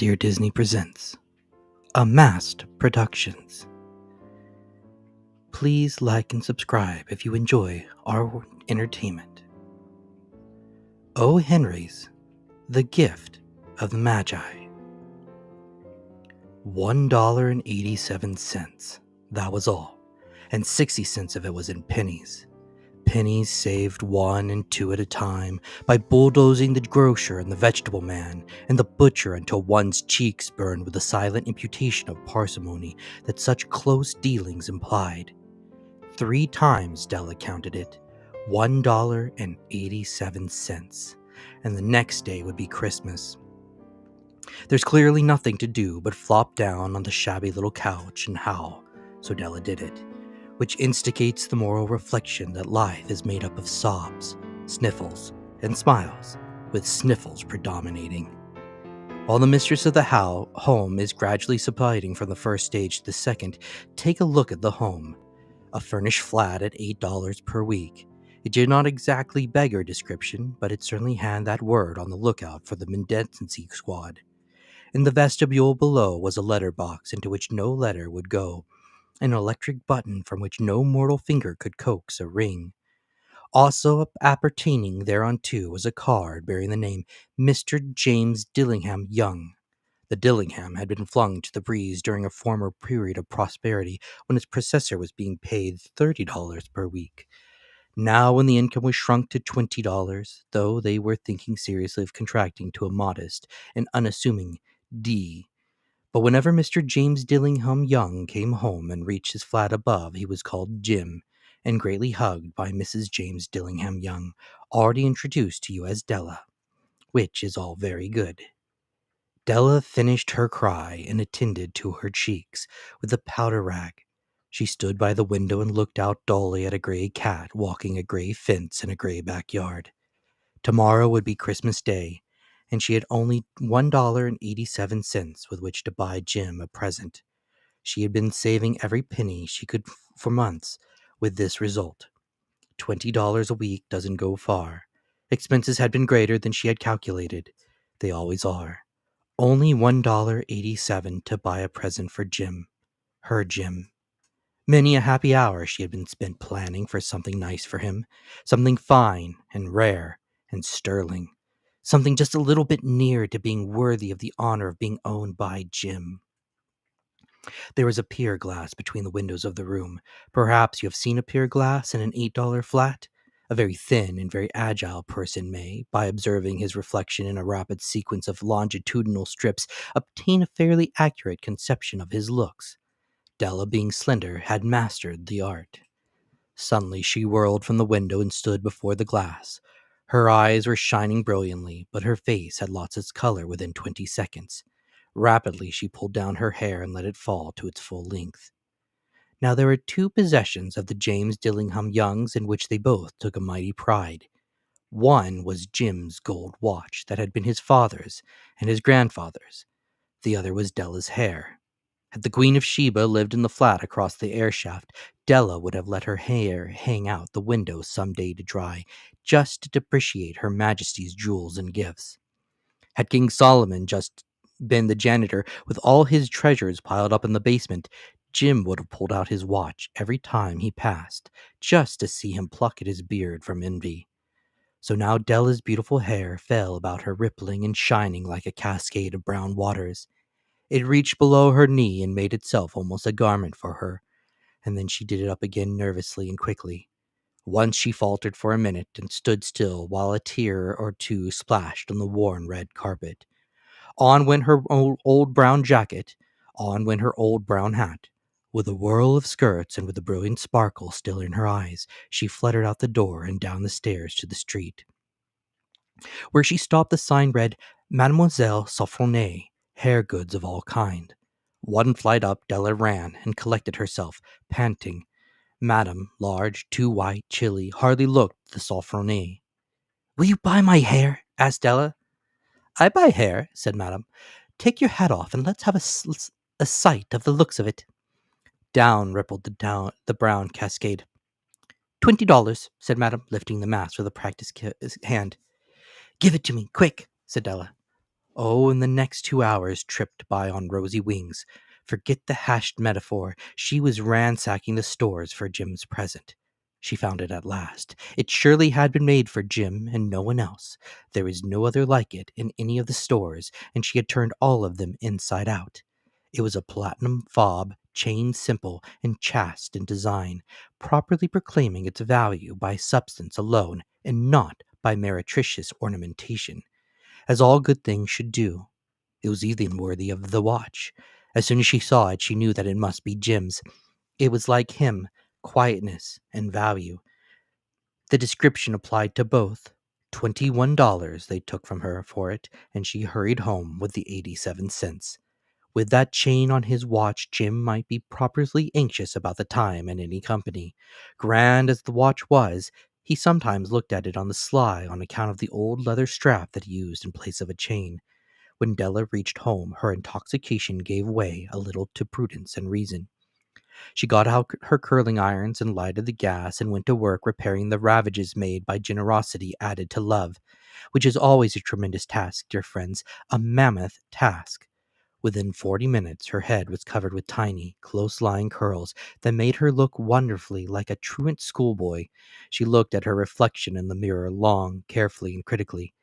Dear Disney presents Amassed Productions. Please like and subscribe if you enjoy our entertainment. O. Henry's The Gift of the Magi. $1.87. That was all, and 60 cents of it was in pennies. Pennies saved 1 and 2 at a time by bulldozing the grocer and the vegetable man and the butcher until one's cheeks burned with the silent imputation of parsimony that such close dealings implied. 3 times Della counted it, $1.87, and the next day would be Christmas. There's clearly nothing to do but flop down on the shabby little couch and howl, so Della did it, which instigates the moral reflection that life is made up of sobs, sniffles, and smiles, with sniffles predominating. While the mistress of the home is gradually subsiding from the first stage to the second, take a look at the home. A furnished flat at $8 per week. It did not exactly beggar description, but it certainly had that word on the lookout for the mendicancy squad. In the vestibule below was a letter box into which no letter would go, an electric button from which no mortal finger could coax a ring. Also appertaining thereunto was a card bearing the name Mr. James Dillingham Young. The Dillingham had been flung to the breeze during a former period of prosperity when its possessor was being paid $30 per week. Now, when the income was shrunk to $20, though they were thinking seriously of contracting to a modest and unassuming D. But whenever Mr. James Dillingham Young came home and reached his flat above, he was called Jim, and greatly hugged by Mrs. James Dillingham Young, already introduced to you as Della, which is all very good. Della finished her cry and attended to her cheeks with a powder rag. She stood by the window and looked out dully at a gray cat walking a gray fence in a gray backyard. Tomorrow would be Christmas Day, and she had only $1.87 with which to buy Jim a present. She had been saving every penny she could for months, with this result. $20 a week doesn't go far. Expenses had been greater than she had calculated. They always are. Only $1.87 to buy a present for Jim. Her Jim. Many a happy hour she had been spent planning for something nice for him, something fine and rare and sterling, something just a little bit near to being worthy of the honor of being owned by Jim. There was a pier glass between the windows of the room. Perhaps you have seen a pier glass in an $8 flat? A very thin and very agile person may, by observing his reflection in a rapid sequence of longitudinal strips, obtain a fairly accurate conception of his looks. Della, being slender, had mastered the art. Suddenly she whirled from the window and stood before the glass. Her eyes were shining brilliantly, but her face had lost its color within 20 seconds. Rapidly she pulled down her hair and let it fall to its full length. Now there were 2 possessions of the James Dillingham Youngs in which they both took a mighty pride. One was Jim's gold watch that had been his father's and his grandfather's. The other was Della's hair. Had the Queen of Sheba lived in the flat across the air shaft, Della would have let her hair hang out the window some day to dry, just to depreciate Her Majesty's jewels and gifts. Had King Solomon just been the janitor with all his treasures piled up in the basement, Jim would have pulled out his watch every time he passed, just to see him pluck at his beard from envy. So now Della's beautiful hair fell about her, rippling and shining like a cascade of brown waters. It reached below her knee and made itself almost a garment for her, and then she did it up again nervously and quickly. Once she faltered for a minute and stood still while a tear or two splashed on the worn red carpet. On went her old brown jacket, on went her old brown hat. With a whirl of skirts and with the brilliant sparkle still in her eyes, she fluttered out the door and down the stairs to the street. Where she stopped, the sign read, Mademoiselle Sofronie, hair goods of all kind. One flight up, Della ran and collected herself, panting. Madame, large, too white, chilly, hardly looked the Sofronie. Will you buy my hair? Asked Della. I buy hair, said Madame. Take your hat off and let's have a sight of the looks of it. Down rippled the brown cascade. $20, said Madame, lifting the mask with a practised hand. Give it to me, quick, said Della. Oh, and the next 2 hours tripped by on rosy wings. Forget the hashed metaphor. She was ransacking the stores for Jim's present. She found it at last. It surely had been made for Jim and no one else. There was no other like it in any of the stores, and she had turned all of them inside out. It was a platinum fob, chain simple and chaste in design, properly proclaiming its value by substance alone and not by meretricious ornamentation, as all good things should do. It was even worthy of the watch. As soon as she saw it, she knew that it must be Jim's. It was like him, quietness and value. The description applied to both. $21 they took from her for it, and she hurried home with the 87 cents. With that chain on his watch, Jim might be properly anxious about the time and any company. Grand as the watch was, he sometimes looked at it on the sly on account of the old leather strap that he used in place of a chain. When Della reached home, her intoxication gave way a little to prudence and reason. She got out her curling irons and lighted the gas and went to work repairing the ravages made by generosity added to love, which is always a tremendous task, dear friends, a mammoth task. Within 40 minutes, her head was covered with tiny, close-lying curls that made her look wonderfully like a truant schoolboy. She looked at her reflection in the mirror long, carefully, and critically.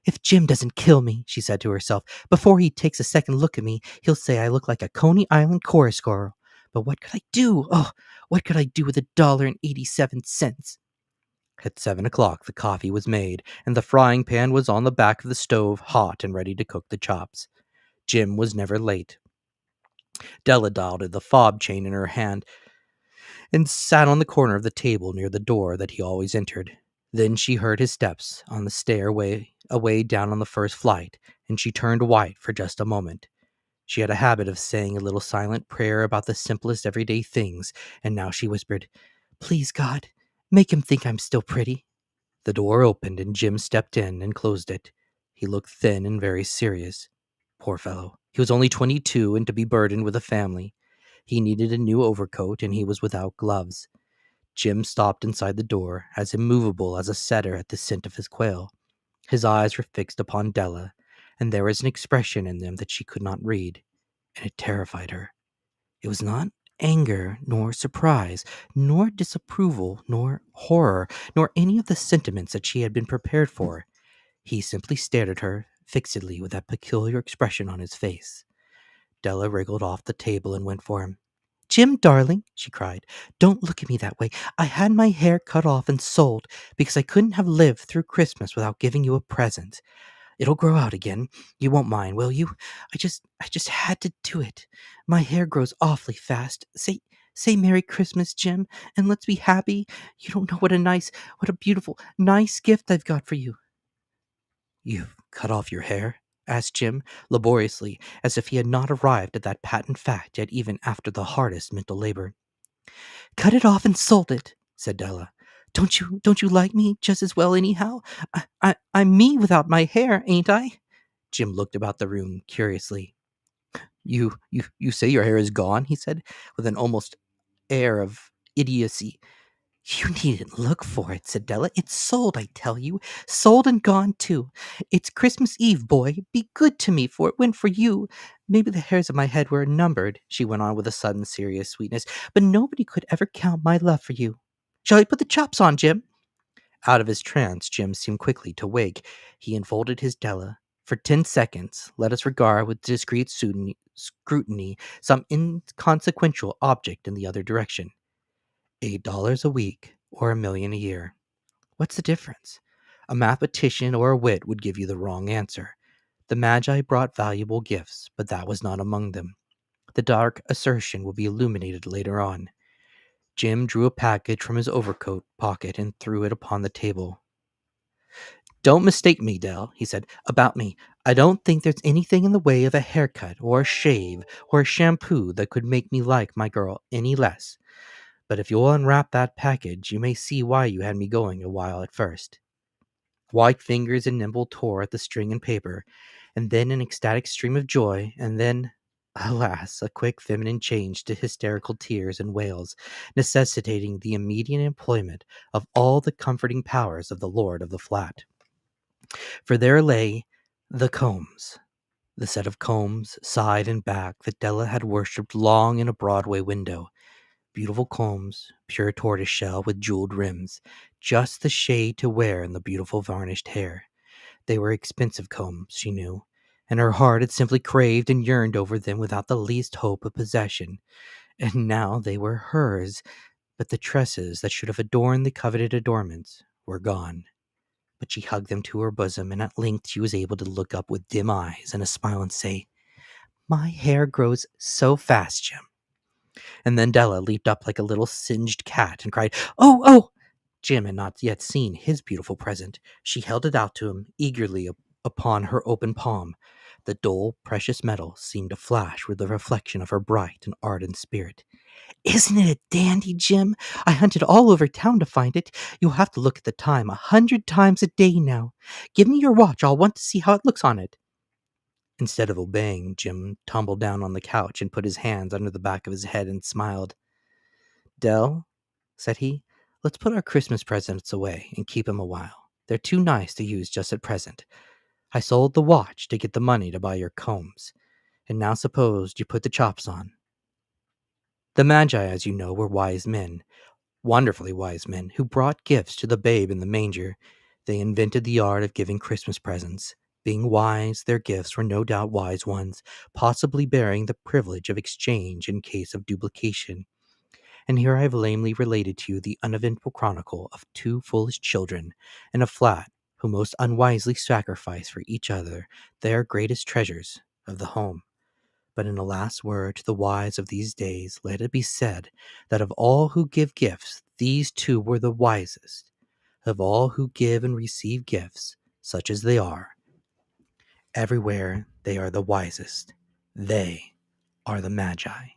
"If Jim doesn't kill me," she said to herself, "before he takes a second look at me, he'll say I look like a Coney Island chorus girl. But what could I do? Oh, what could I do with $1.87?" At 7 o'clock, the coffee was made, and the frying pan was on the back of the stove, hot and ready to cook the chops. Jim was never late. Della dialed the fob chain in her hand and sat on the corner of the table near the door that he always entered. Then she heard his steps on the stairway away down on the first flight, and she turned white for just a moment. She had a habit of saying a little silent prayer about the simplest everyday things, and now she whispered, "Please, God, make him think I'm still pretty." The door opened, and Jim stepped in and closed it. He looked thin and very serious. Poor fellow. He was only 22 and to be burdened with a family. He needed a new overcoat, and he was without gloves. Jim stopped inside the door, as immovable as a setter at the scent of his quail. His eyes were fixed upon Della, and there was an expression in them that she could not read, and it terrified her. It was not anger, nor surprise, nor disapproval, nor horror, nor any of the sentiments that she had been prepared for. He simply stared at her fixedly with that peculiar expression on his face. Della wriggled off the table and went for him. "Jim, darling," she cried, "don't look at me that way. I had my hair cut off and sold because I couldn't have lived through Christmas without giving you a present. It'll grow out again. You won't mind, will you? I just had to do it. My hair grows awfully fast. Say Merry Christmas, Jim, and let's be happy. You don't know what a beautiful, nice gift I've got for you." "You've cut off your hair?" asked Jim, laboriously, as if he had not arrived at that patent fact yet even after the hardest mental labor. "Cut it off and sold it," said Della. Don't you like me just as well anyhow? I'm me without my hair, ain't I?" Jim looked about the room curiously. You say your hair is gone?" he said, with an almost air of idiocy. "You needn't look for it," said Della. "It's sold, I tell you. Sold and gone, too. It's Christmas Eve, boy. Be good to me, for it went for you. Maybe the hairs of my head were numbered," she went on with a sudden serious sweetness, "but nobody could ever count my love for you. Shall I put the chops on, Jim?" Out of his trance, Jim seemed quickly to wake. He enfolded his Della. For 10 seconds, let us regard with discreet scrutiny some inconsequential object in the other direction. $8 a week, or $1 million a year. What's the difference? A mathematician or a wit would give you the wrong answer. The Magi brought valuable gifts, but that was not among them. The dark assertion will be illuminated later on. Jim drew a package from his overcoat pocket and threw it upon the table. "Don't mistake me, Dell," he said, "about me. I don't think there's anything in the way of a haircut or a shave or a shampoo that could make me like my girl any less. But if you'll unwrap that package, you may see why you had me going a while at first." White fingers and nimble tore at the string and paper, and then an ecstatic stream of joy, and then, alas, a quick feminine change to hysterical tears and wails, necessitating the immediate employment of all the comforting powers of the lord of the flat. For there lay the combs. The set of combs, side and back, that Della had worshipped long in a Broadway window. Beautiful combs, pure tortoiseshell with jeweled rims, just the shade to wear in the beautiful varnished hair. They were expensive combs, she knew, and her heart had simply craved and yearned over them without the least hope of possession. And now they were hers, but the tresses that should have adorned the coveted adornments were gone. But she hugged them to her bosom, and at length she was able to look up with dim eyes and a smile and say, "My hair grows so fast, Jim." And then Della leaped up like a little singed cat and cried, "Oh, oh!" Jim had not yet seen his beautiful present. She held it out to him eagerly upon her open palm. The dull, precious metal seemed to flash with the reflection of her bright and ardent spirit. "Isn't it a dandy, Jim? I hunted all over town to find it. You'll have to look at the time 100 times a day now. Give me your watch. I'll want to see how it looks on it." Instead of obeying, Jim tumbled down on the couch and put his hands under the back of his head and smiled. "Dell," said he, "let's put our Christmas presents away and keep 'em a while. They're too nice to use just at present. I sold the watch to get the money to buy your combs. And now suppose you put the chops on." The Magi, as you know, were wise men, wonderfully wise men, who brought gifts to the babe in the manger. They invented the art of giving Christmas presents. Being wise, their gifts were no doubt wise ones, possibly bearing the privilege of exchange in case of duplication. And here I have lamely related to you the uneventful chronicle of two foolish children in a flat who most unwisely sacrifice for each other their greatest treasures of the home. But in a last word to the wise of these days, let it be said that of all who give gifts, these two were the wisest. Of all who give and receive gifts, such as they are, everywhere they are the wisest. They are the Magi.